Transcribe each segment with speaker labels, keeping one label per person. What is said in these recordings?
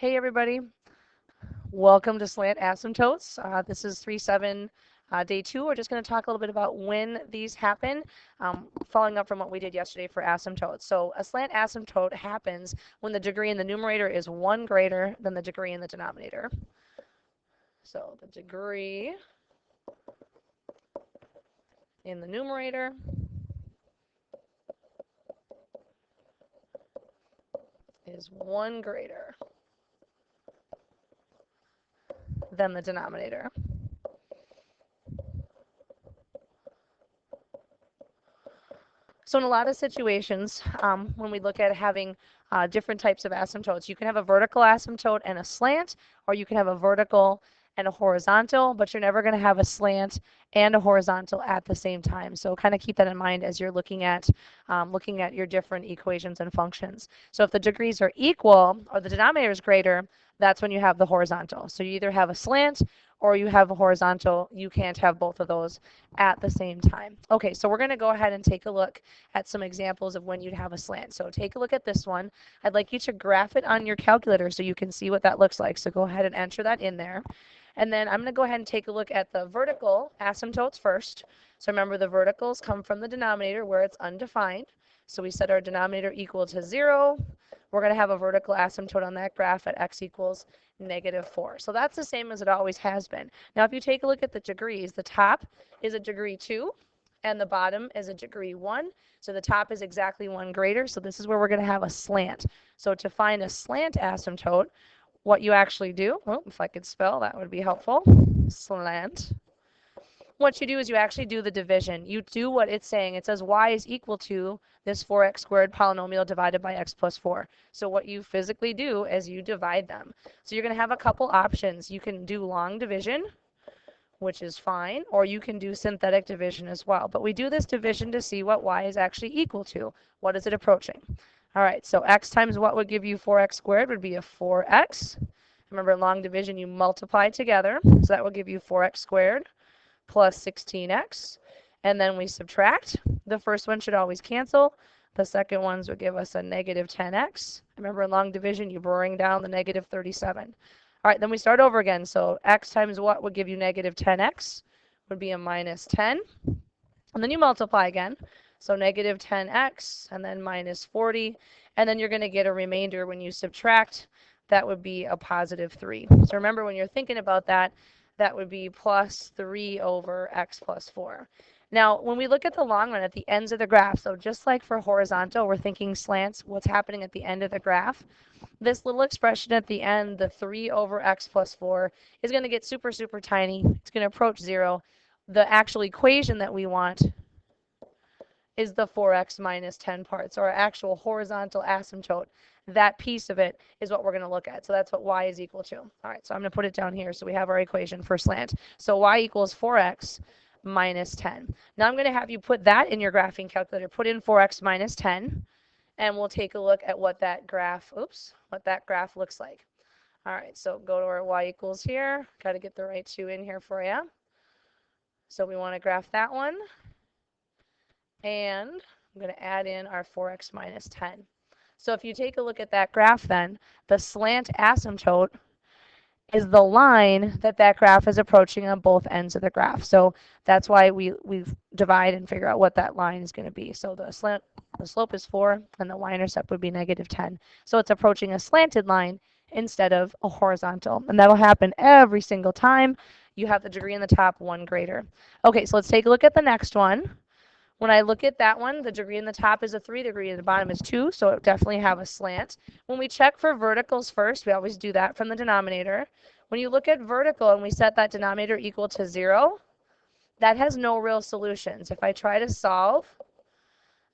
Speaker 1: Hey everybody, welcome to Slant Asymptotes. This is 3-7 day 2. We're just going to talk a little bit about when these happen, following up from what we did yesterday for asymptotes. So a slant asymptote happens when the degree in the numerator is 1 greater than the degree in the denominator. So the degree in the numerator is 1 greater than the denominator. So in a lot of situations, when we look at having different types of asymptotes, you can have a vertical asymptote and a slant, or you can have a vertical and a horizontal, but you're never going to have a slant and a horizontal at the same time. So kind of keep that in mind as you're looking at your different equations and functions. So if the degrees are equal or the denominator is greater, that's when you have the horizontal. So you either have a slant or you have a horizontal. You can't have both of those at the same time. Okay, so we're going to go ahead and take a look at some examples of when you'd have a slant. So take a look at this one. I'd like you to graph it on your calculator so you can see what that looks like. So go ahead and enter that in there. And then I'm going to go ahead and take a look at the vertical asymptotes first. So remember, the verticals come from the denominator where it's undefined. So we set our denominator equal to 0. We're going to have a vertical asymptote on that graph at x equals -4. So that's the same as it always has been. Now if you take a look at the degrees, the top is a degree 2 and the bottom is a degree 1. So the top is exactly 1 greater. So this is where we're going to have a slant. So to find a slant asymptote, what you actually do, well, if I could spell, that would be helpful. Slant. What you do is you actually do the division. You do what it's saying. It says y is equal to this 4x squared polynomial divided by x plus 4. So what you physically do is you divide them. So you're going to have a couple options. You can do long division, which is fine, or you can do synthetic division as well. But we do this division to see what y is actually equal to. What is it approaching? All right, so x times what would give you 4x squared would be a 4x. Remember, in long division, you multiply together. So that will give you 4x squared plus 16x. And then we subtract. The first one should always cancel. The second ones would give us a -10x. Remember, in long division, you bring down the -37. All right, then we start over again. So x times what would give you -10x would be a -10. And then you multiply again. So -10x and then -40. And then you're going to get a remainder when you subtract. That would be a +3. So remember, when you're thinking about that, that would be +3 over x plus 4. Now, when we look at the long run at the ends of the graph, so just like for horizontal, we're thinking slants, what's happening at the end of the graph, this little expression at the end, the 3 over x plus 4, is going to get super, super tiny. It's going to approach 0. The actual equation that we want is the 4x minus 10 parts, or our actual horizontal asymptote. That piece of it is what we're going to look at. So that's what y is equal to. All right, so I'm going to put it down here so we have our equation for slant. So y equals 4x minus 10. Now I'm going to have you put that in your graphing calculator. Put in 4x minus 10, and we'll take a look at what that graph, looks like. All right, so go to our y equals here. Got to get the right 2 in here for you. So we want to graph that one. And I'm going to add in our 4x minus 10. So if you take a look at that graph then, the slant asymptote is the line that graph is approaching on both ends of the graph. So that's why we divide and figure out what that line is going to be. So the slope is 4 and the y-intercept would be -10. So it's approaching a slanted line instead of a horizontal. And that'll happen every single time you have the degree in the top 1 greater. Okay, so let's take a look at the next one. When I look at that one, the degree in the top is a 3, degree in the bottom is 2, so it definitely have a slant. When we check for verticals first, we always do that from the denominator. When you look at vertical and we set that denominator equal to 0, that has no real solutions. If I try to solve,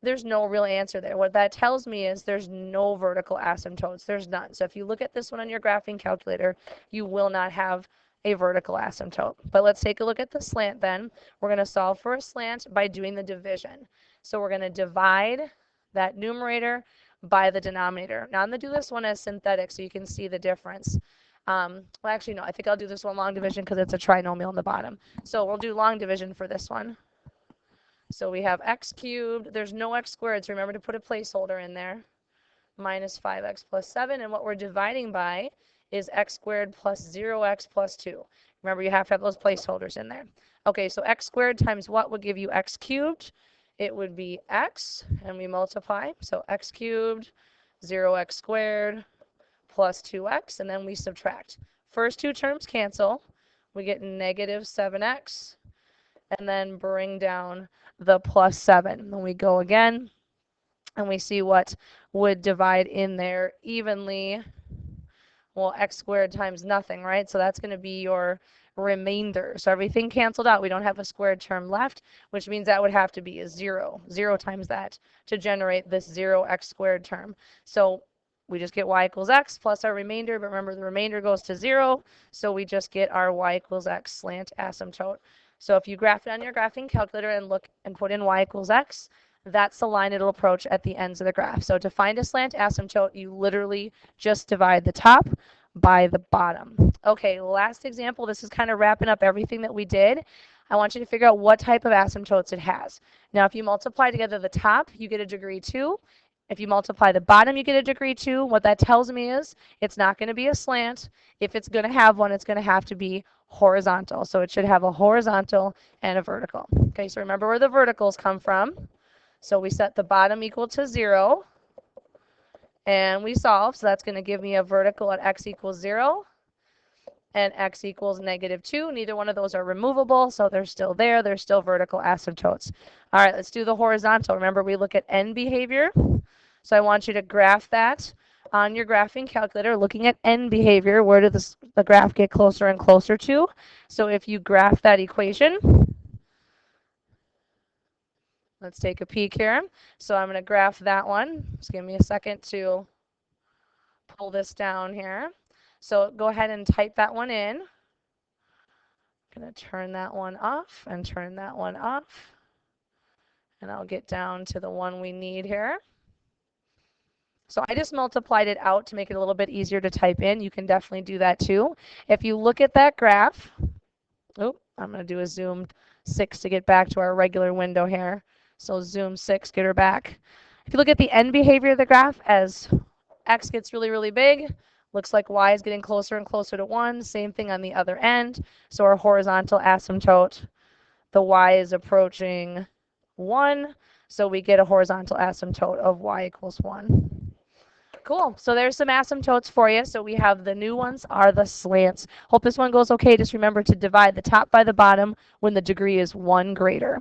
Speaker 1: there's no real answer there. What that tells me is there's no vertical asymptotes. There's none. So if you look at this one on your graphing calculator, you will not have a vertical asymptote. But let's take a look at the slant then. We're going to solve for a slant by doing the division. So we're going to divide that numerator by the denominator. Now I'm going to do this one as synthetic so you can see the difference. Well, actually, no, I think I'll do this one long division because it's a trinomial on the bottom. So we'll do long division for this one. So we have x cubed. There's no x squared, so remember to put a placeholder in there. Minus 5x plus 7. And what we're dividing by is x squared plus 0x plus 2. Remember, you have to have those placeholders in there. Okay, so x squared times what would give you x cubed? It would be x, and we multiply. So x cubed, 0x squared, plus 2x, and then we subtract. First two terms cancel. We get negative 7x, and then bring down the plus 7. Then we go again, and we see what would divide in there evenly. Well, x squared times nothing, right? So that's going to be your remainder. So everything canceled out. We don't have a squared term left, which means that would have to be a 0. 0 times that to generate this 0x squared term. So we just get y equals x plus our remainder, but remember the remainder goes to 0, so we just get our y equals x slant asymptote. So if you graph it on your graphing calculator and look and put in y equals x, that's the line it'll approach at the ends of the graph. So to find a slant asymptote, you literally just divide the top by the bottom. Okay, last example. This is kind of wrapping up everything that we did. I want you to figure out what type of asymptotes it has. Now, if you multiply together the top, you get a degree 2. If you multiply the bottom, you get a degree 2. What that tells me is it's not going to be a slant. If it's going to have one, it's going to have to be horizontal. So it should have a horizontal and a vertical. Okay, so remember where the verticals come from. So we set the bottom equal to 0, and we solve. So that's going to give me a vertical at x equals 0 and x equals negative 2. Neither one of those are removable, so they're still there. They're still vertical asymptotes. All right, let's do the horizontal. Remember, we look at end behavior. So I want you to graph that on your graphing calculator, looking at end behavior. Where did the graph get closer and closer to? So if you graph that equation, let's take a peek here. So I'm going to graph that one. Just give me a second to pull this down here. So go ahead and type that one in. I'm going to turn that one off and turn that one off. And I'll get down to the one we need here. So I just multiplied it out to make it a little bit easier to type in. You can definitely do that too. If you look at that graph, I'm going to do a zoom 6 to get back to our regular window here. So zoom 6, get her back. If you look at the end behavior of the graph, as x gets really, really big, looks like y is getting closer and closer to 1. Same thing on the other end. So our horizontal asymptote, the y is approaching 1. So we get a horizontal asymptote of y equals 1. Cool. So there's some asymptotes for you. So we have the new ones are the slants. Hope this one goes okay. Just remember to divide the top by the bottom when the degree is 1 greater.